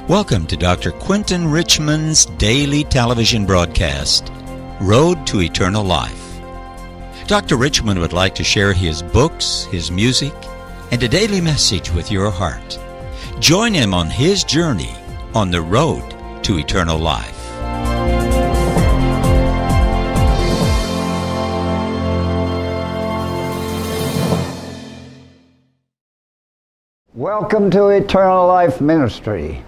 Welcome to Dr. Quentin Richmond's daily television broadcast, Road to Eternal Life. Dr. Richmond would like to share his books, his music, and a daily message with your heart. Join him on his journey on the road to eternal life. Welcome to Eternal Life Ministry.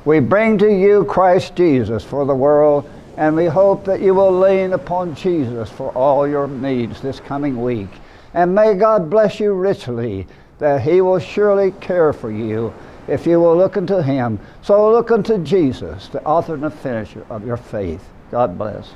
We bring to you Christ Jesus for the world, and we hope that you will lean upon Jesus for all your needs this coming week. And may God bless you richly, that He will surely care for you if you will look unto Him. So look unto Jesus, the author and the finisher of your faith. God bless.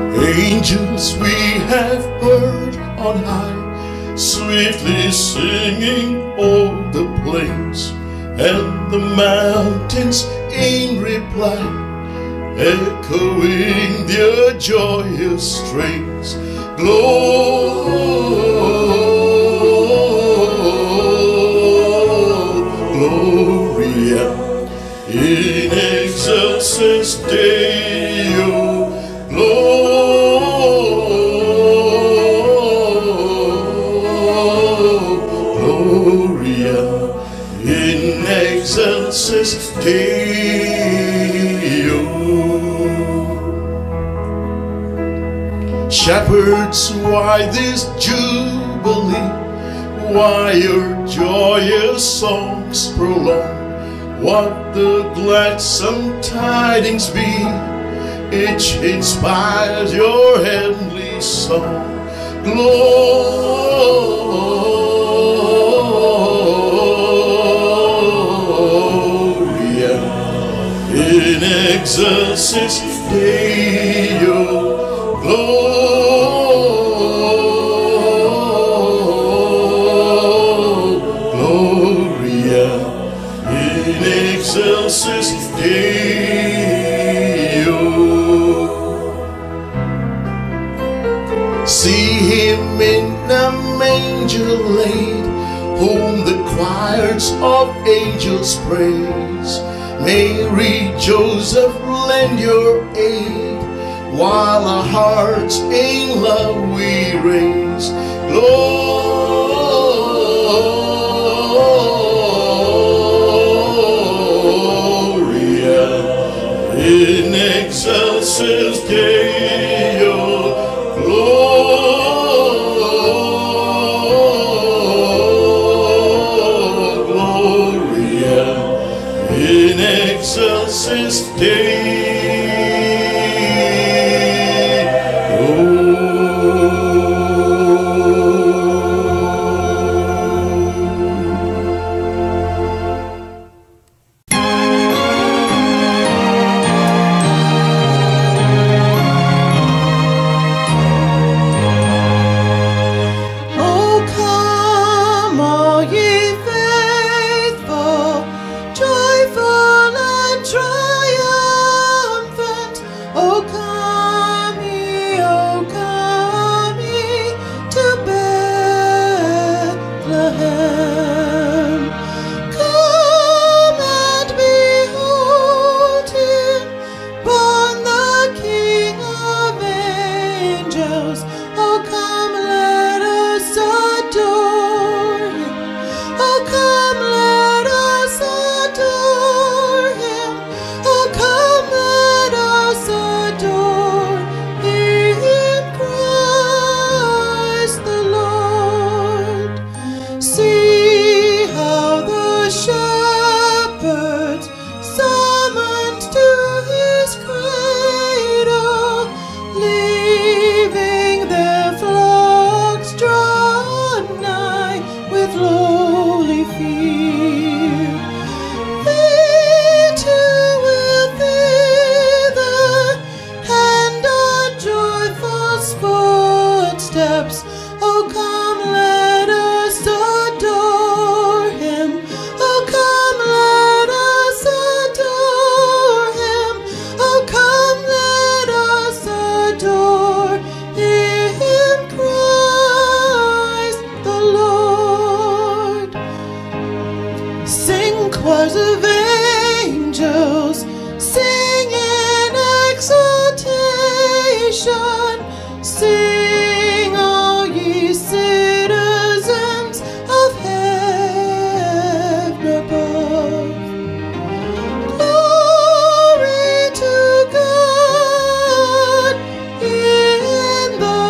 Angels we have heard on high, swiftly singing o'er the plains, and the mountains in reply, echoing their joyous strains. Gloria in excelsis Deo. Gloria in excelsis Deo. Shepherds, why this jubilee? Why your joyous songs prolong? What the gladsome tidings be? Each inspires your heavenly song. Gloria in excelsis Deo. Gloria in excelsis Deo. See Him in a manger laid, whom the choirs of angels praise. Mary, Joseph, lend your aid, while our hearts in love we raise. Gloria in excelsis Deo. Gloria in excelsis Deo. Come, let us adore Him. choirs of angels sing in exaltation. Sing, all ye citizens of heaven above. Glory to God in the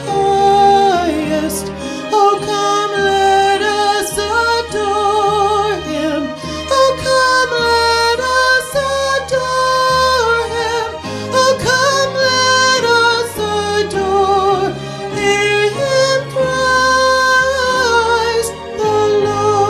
highest. Oh, come, let us adore him. Oh, come, let us adore him. Oh, come, let us adore him. Praise the Lord.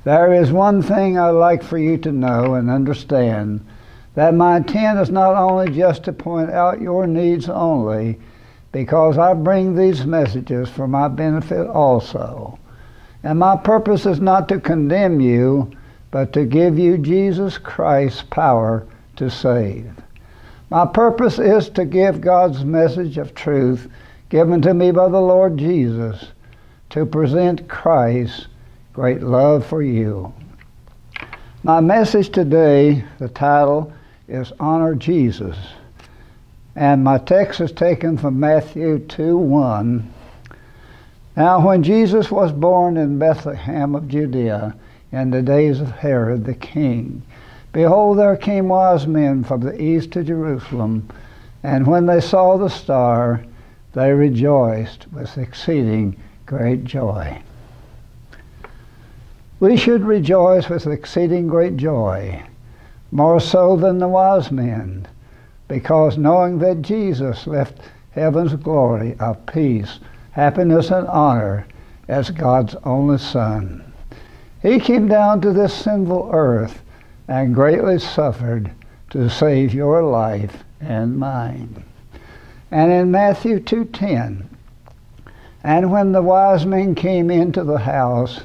There is one thing I'd like for you to know and understand, that my intent is not only just to point out your needs only, because I bring these messages for my benefit also. And my purpose is not to condemn you, but to give you Jesus Christ's power to save. My purpose is to give God's message of truth given to me by the Lord Jesus, to present Christ's great love for you. My message today, the title is Honor Jesus. And my text is taken from Matthew 2:1. Now when Jesus was born in Bethlehem of Judea in the days of Herod the king, behold, there came wise men from the east to Jerusalem, and when they saw the star, they rejoiced with exceeding great joy. We should rejoice with exceeding great joy, more so than the wise men, because knowing that Jesus left heaven's glory of peace, happiness, and honor as God's only Son. He came down to this sinful earth and greatly suffered to save your life and mine. And in Matthew 2:10, and when the wise men came into the house,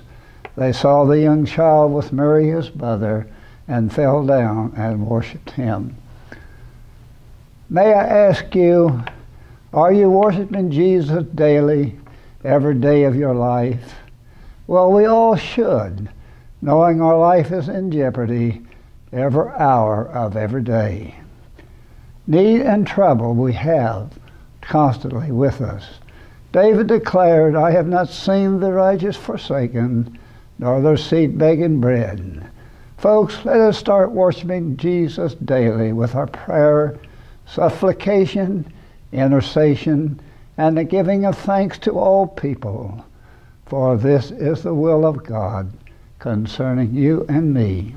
they saw the young child with Mary his mother, and fell down and worshipped him. May I ask you, are you worshiping Jesus daily, every day of your life? Well, we all should, knowing our life is in jeopardy every hour of every day. Need and trouble we have constantly with us. David declared, I have not seen the righteous forsaken, nor their seed begging bread. Folks, let us start worshiping Jesus daily with our prayer, supplication, intercession, and the giving of thanks to all people. For this is the will of God concerning you and me.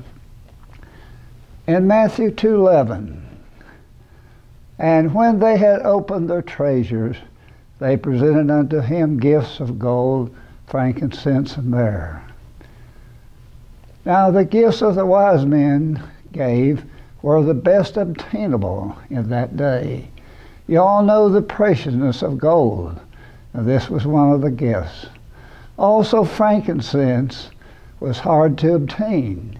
In Matthew 2:11, and when they had opened their treasures, they presented unto him gifts of gold, frankincense, and myrrh. Now the gifts of the wise men gave were the best obtainable in that day. You all know the preciousness of gold. Now, this was one of the gifts. Also frankincense was hard to obtain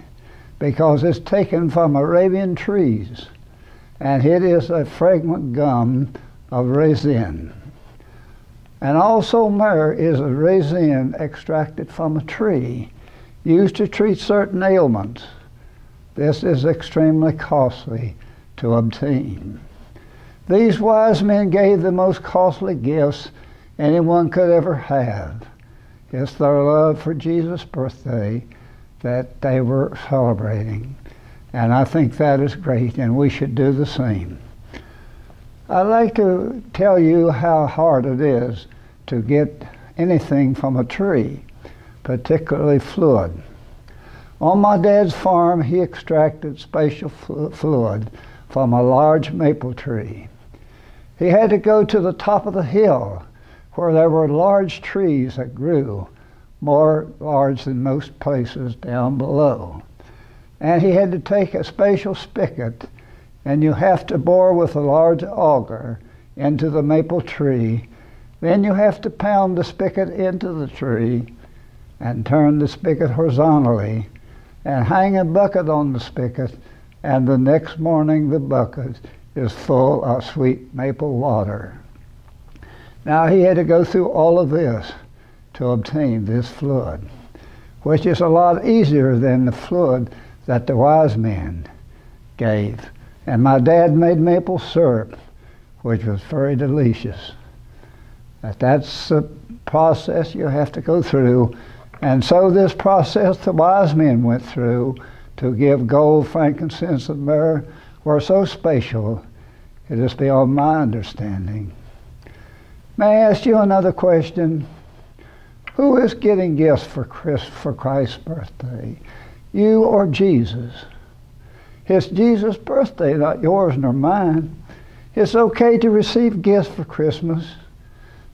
because it's taken from Arabian trees, and it is a fragrant gum of resin. And also myrrh is a resin extracted from a tree, used to treat certain ailments. This is extremely costly to obtain. These wise men gave the most costly gifts anyone could ever have. It's their love for Jesus' birthday that they were celebrating. And I think that is great, and we should do the same. I'd like to tell you how hard it is to get anything from a tree, particularly fluid. On my dad's farm, he extracted special fluid from a large maple tree. He had to go to the top of the hill where there were large trees that grew, more large than most places down below. And he had to take a special spigot, and you have to bore with a large auger into the maple tree. Then you have to pound the spigot into the tree and turn the spigot horizontally and hang a bucket on the spigot, and the next morning the bucket is full of sweet maple water. Now he had to go through all of this to obtain this fluid, which is a lot easier than the fluid that the wise men gave. And my dad made maple syrup, which was very delicious. That's the process you have to go through. And so this process the wise men went through to give gold, frankincense, and myrrh were so special, it is beyond my understanding. May I ask you another question? Who is getting gifts for Christ's birthday? You or Jesus? It's Jesus' birthday, not yours nor mine. It's okay to receive gifts for Christmas.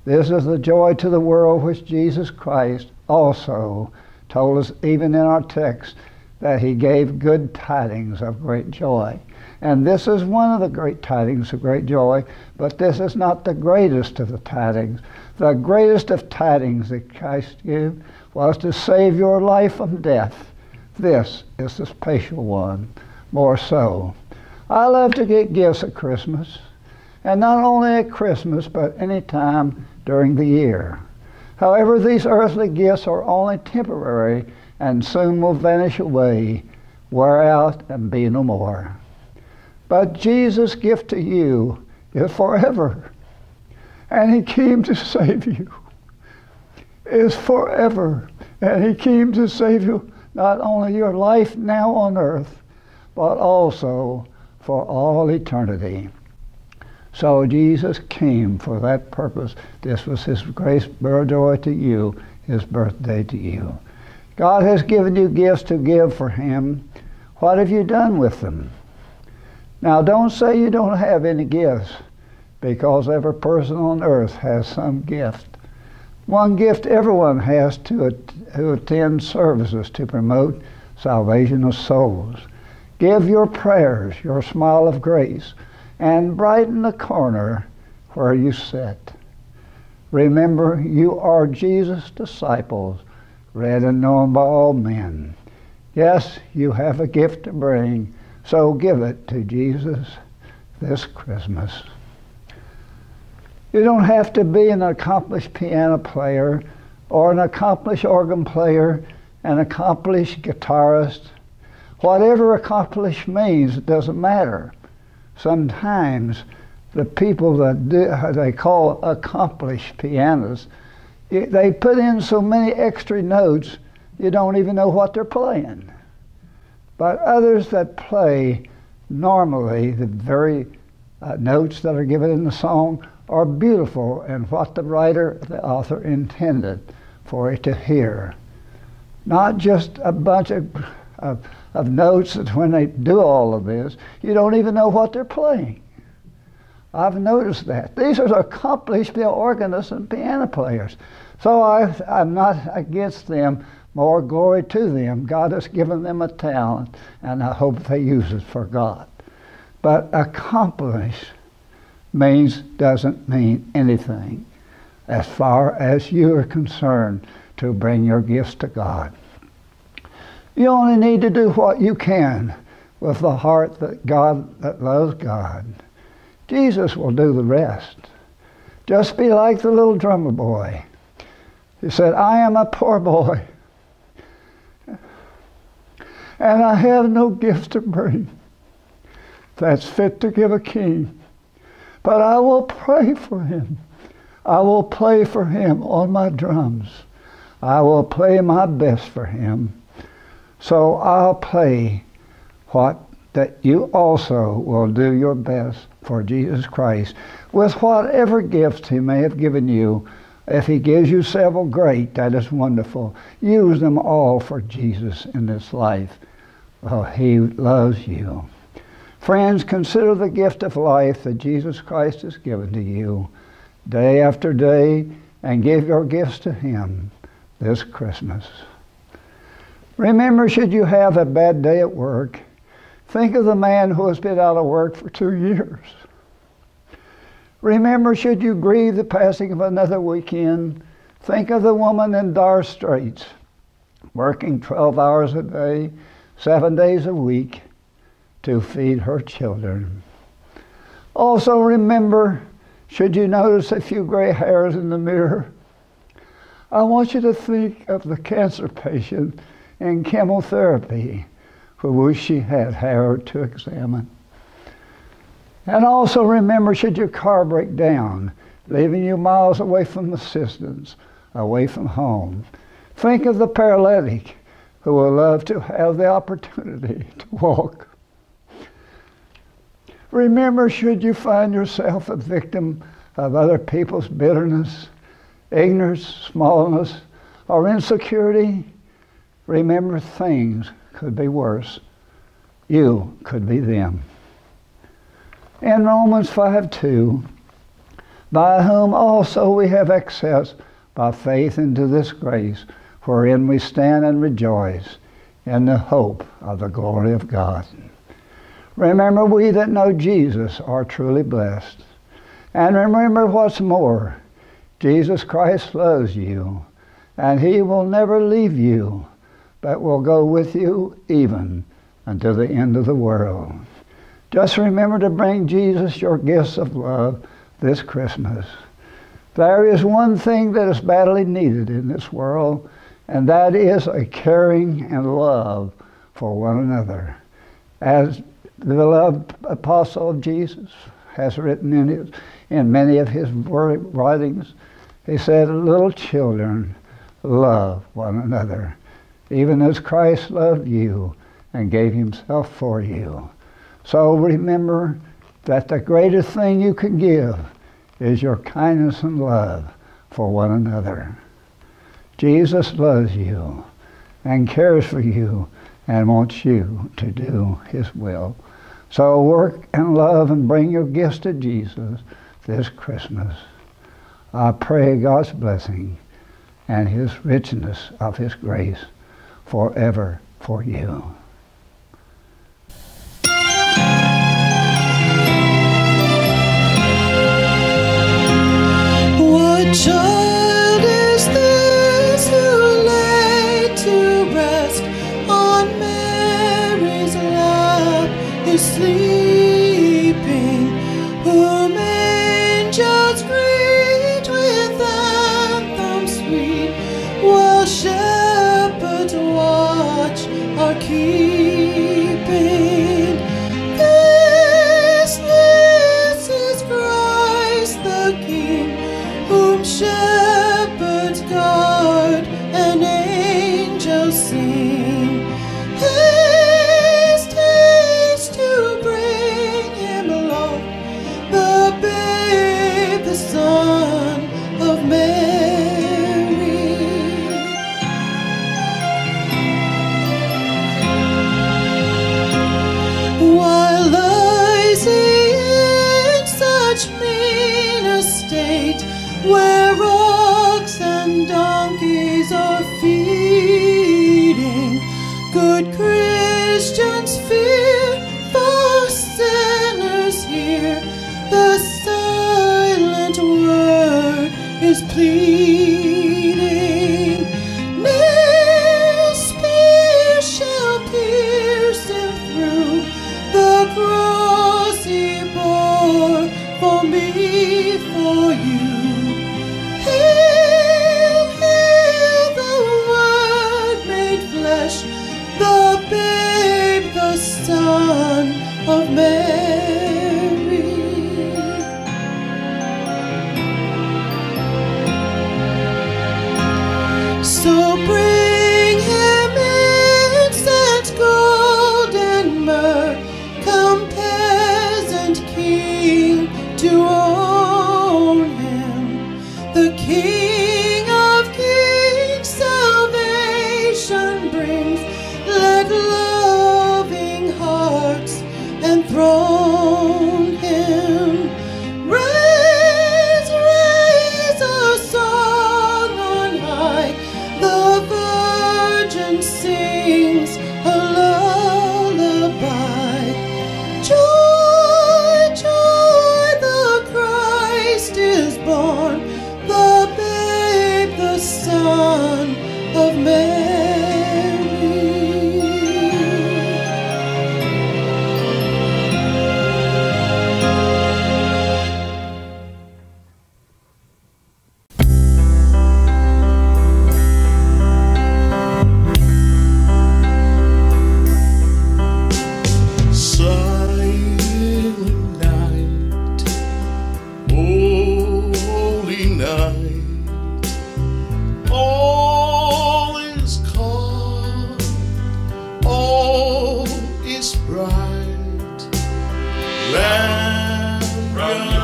This is the joy to the world which Jesus Christ also told us, even in our text, that he gave good tidings of great joy. And this is one of the great tidings of great joy, but this is not the greatest of the tidings. The greatest of tidings that Christ gave was to save your life from death. This is the special one, more so. I love to get gifts at Christmas, and not only at Christmas, but any time during the year. However, these earthly gifts are only temporary and soon will vanish away, wear out, and be no more. But Jesus' gift to you is forever, and he came to save you. Is forever, and he came to save you not only your life now on earth, but also for all eternity. So Jesus came for that purpose. This was his great joy to you, his birthday to you. God has given you gifts to give for him. What have you done with them? Now don't say you don't have any gifts, because every person on earth has some gift. One gift everyone has who attends services to promote salvation of souls. Give your prayers, your smile of grace, and brighten the corner where you sit. Remember, you are Jesus' disciples, read and known by all men. Yes, you have a gift to bring, so give it to Jesus this Christmas. You don't have to be an accomplished piano player or an accomplished organ player, an accomplished guitarist. Whatever accomplished means, it doesn't matter. Sometimes the people that they call accomplished pianists, they put in so many extra notes you don't even know what they're playing. But others that play normally, the very notes that are given in the song are beautiful and what the writer, the author intended for it to hear. Not just a bunch of notes that when they do all of this, you don't even know what they're playing. I've noticed that. These are accomplished organists and piano players. So I'm not against them. More glory to them. God has given them a talent, and I hope they use it for God. But accomplish doesn't mean anything as far as you are concerned to bring your gifts to God. You only need to do what you can with the heart that loves God. Jesus will do the rest. Just be like the little drummer boy. He said, I am a poor boy, and I have no gift to bring that's fit to give a king. But I will pray for him. I will play for him on my drums. I will play my best for him. So I'll play that you also will do your best for Jesus Christ with whatever gifts he may have given you. If he gives you several great, that is wonderful. Use them all for Jesus in this life. Oh, he loves you. Friends, consider the gift of life that Jesus Christ has given to you day after day, and give your gifts to him this Christmas. Remember, should you have a bad day at work, think of the man who has been out of work for 2 years. Remember, should you grieve the passing of another weekend, think of the woman in dire straits, working 12 hours a day, 7 days a week to feed her children. Also remember, should you notice a few gray hairs in the mirror, I want you to think of the cancer patient in chemotherapy for which she had hair to examine. And also remember, should your car break down, leaving you miles away from assistance, away from home, think of the paralytic who will love to have the opportunity to walk. Remember, should you find yourself a victim of other people's bitterness, ignorance, smallness, or insecurity, remember things could be worse. You could be them. In Romans 5:2, by whom also we have access by faith into this grace, wherein we stand and rejoice in the hope of the glory of God. Remember, we that know Jesus are truly blessed. And remember what's more, Jesus Christ loves you, and he will never leave you, but will go with you even until the end of the world. Just remember to bring Jesus your gifts of love this Christmas. There is one thing that is badly needed in this world, and that is a caring and love for one another. As the beloved apostle of Jesus has written in many of his writings, he said, little children, love one another, even as Christ loved you and gave himself for you. So remember that the greatest thing you can give is your kindness and love for one another. Jesus loves you and cares for you and wants you to do his will. So work and love and bring your gifts to Jesus this Christmas. I pray God's blessing and his richness of his grace forever for you. What child is this who lay to rest on Mary's lap is sleeping, whom angels greet with anthems sweet, while shepherds watch are keeping? This is Christ the King, whom shepherds guard and angels sing. Haste, haste to bring him along, the babe, the Son of Mary. While lies he in such mean estate, where rocks and donkeys are feeding, good Christians fear, for sinners hear, the silent word is pleading. No spear shall pierce him through, the cross he bore for me, for you. Hail, hail, the Word made flesh, the babe, the Son of Mary. So bring him incense, gold, and myrrh, come peasant king to own him, the King of kings, salvation brings. Let loving hearts enthrone him. Raise, raise a song on high, the Virgin sings a lullaby. Joy, joy, the Christ is born, the babe, the Son of Mary.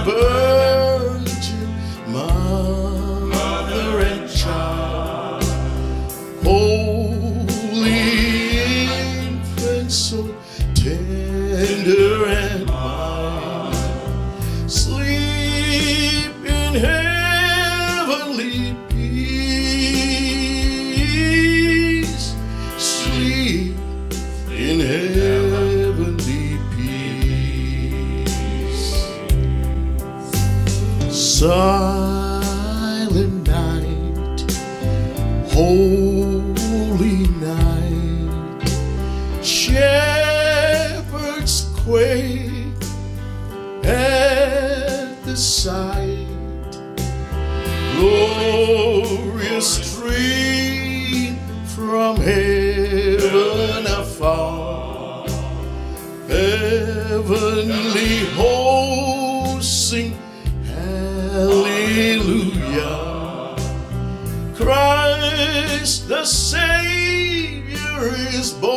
Virgin Mother and Child, Holy Infant, so tender and mild, sleep in heavenly peace, sleep in heavenly peace. Silent night, holy night, shepherds quake at the sight, glorious stream from heaven afar, heavenly hosts sing hallelujah. Christ the Savior is born.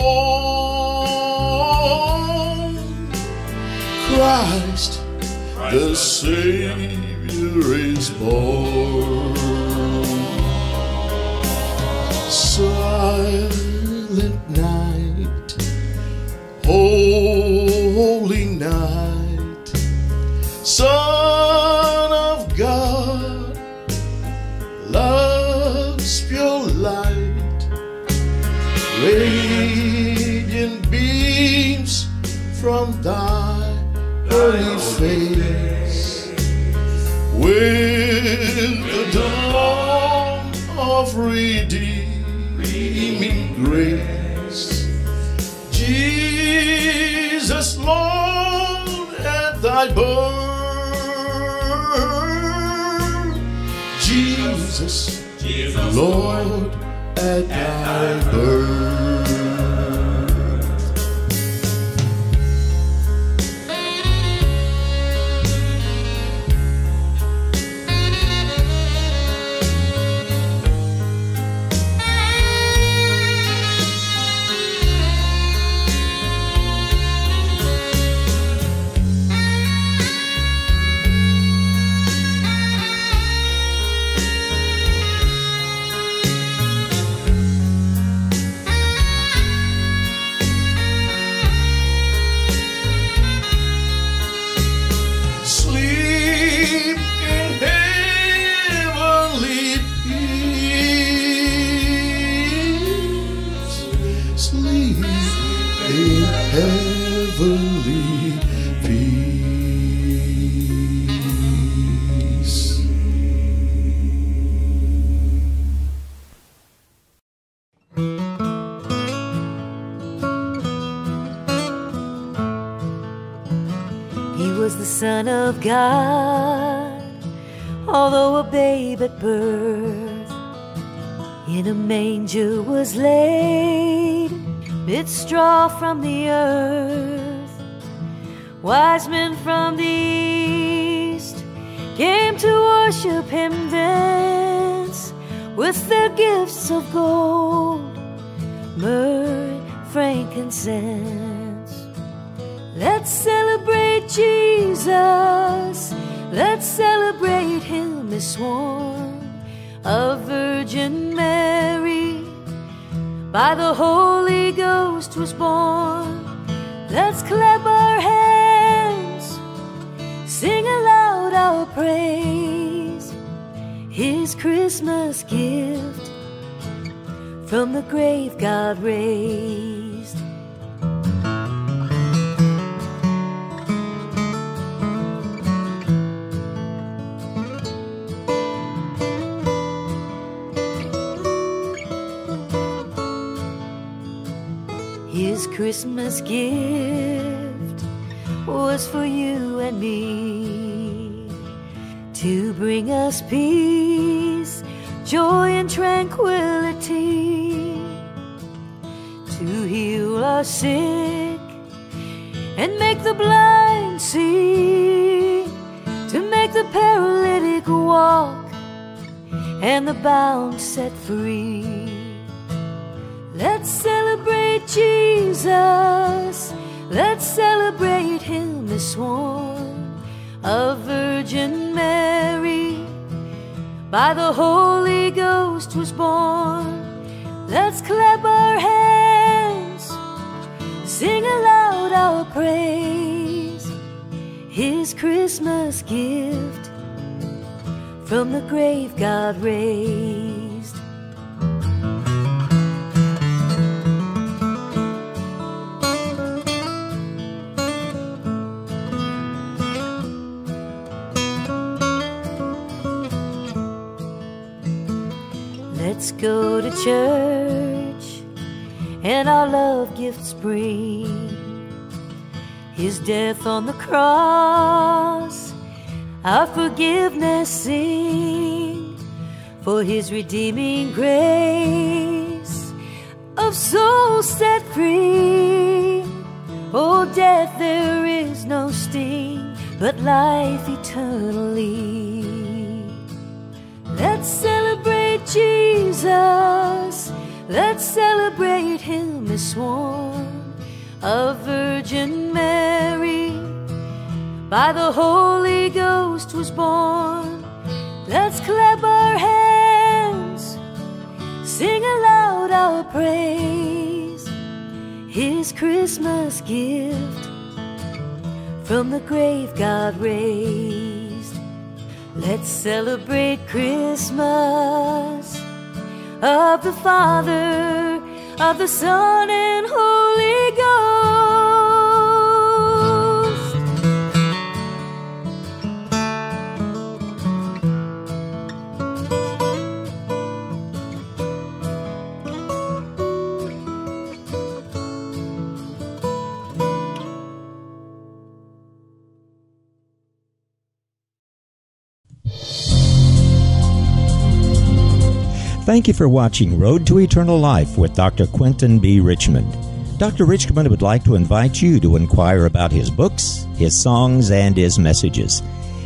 Christ the Savior is born. Silent night, holy night, Son of God, love's pure light, radiant beams from thy early face, with the dawn of redeeming grace. Jesus, Lord, at thy birth, Jesus, Lord, at thy birth. Heavenly peace. He was the Son of God, although a babe at birth, in a manger was laid, bit straw from the earth. Wise men from the east came to worship him thence, with their gifts of gold, myrrh, frankincense. Let's celebrate Jesus, let's celebrate him as sworn of Virgin Mary, by the Holy Ghost was born. Let's clap our hands, sing aloud our praise, his Christmas gift from the grave God raised. His Christmas gift was for you and me, to bring us peace, joy and tranquility, to heal our sick and make the blind see, to make the paralytic walk and the bound set free. Let's celebrate Jesus, let's celebrate him as sworn of Virgin by the Holy Ghost was born. Let's clap our hands, sing aloud our praise, His Christmas gift from the grave God raised. Let's go to church and our love gifts bring, His death on the cross, our forgiveness sing, for His redeeming grace of souls set free. Oh, death, there is no sting, but life eternally. Let's celebrate Jesus, let's celebrate Him as sworn of Virgin Mary, by the Holy Ghost was born. Let's clap our hands, sing aloud our praise, His Christmas gift from the grave God raised. Let's celebrate Christmas of the Father, of the Son, and Holy Ghost. Thank you for watching Road to Eternal Life with Dr. Quentin B. Richmond. Dr. Richmond would like to invite you to inquire about his books, his songs, and his messages.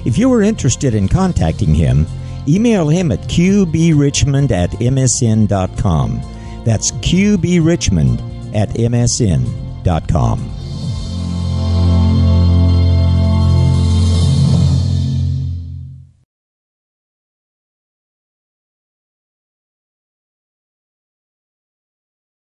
If you are interested in contacting him, email him at qbrichmond@msn.com. That's qbrichmond@msn.com.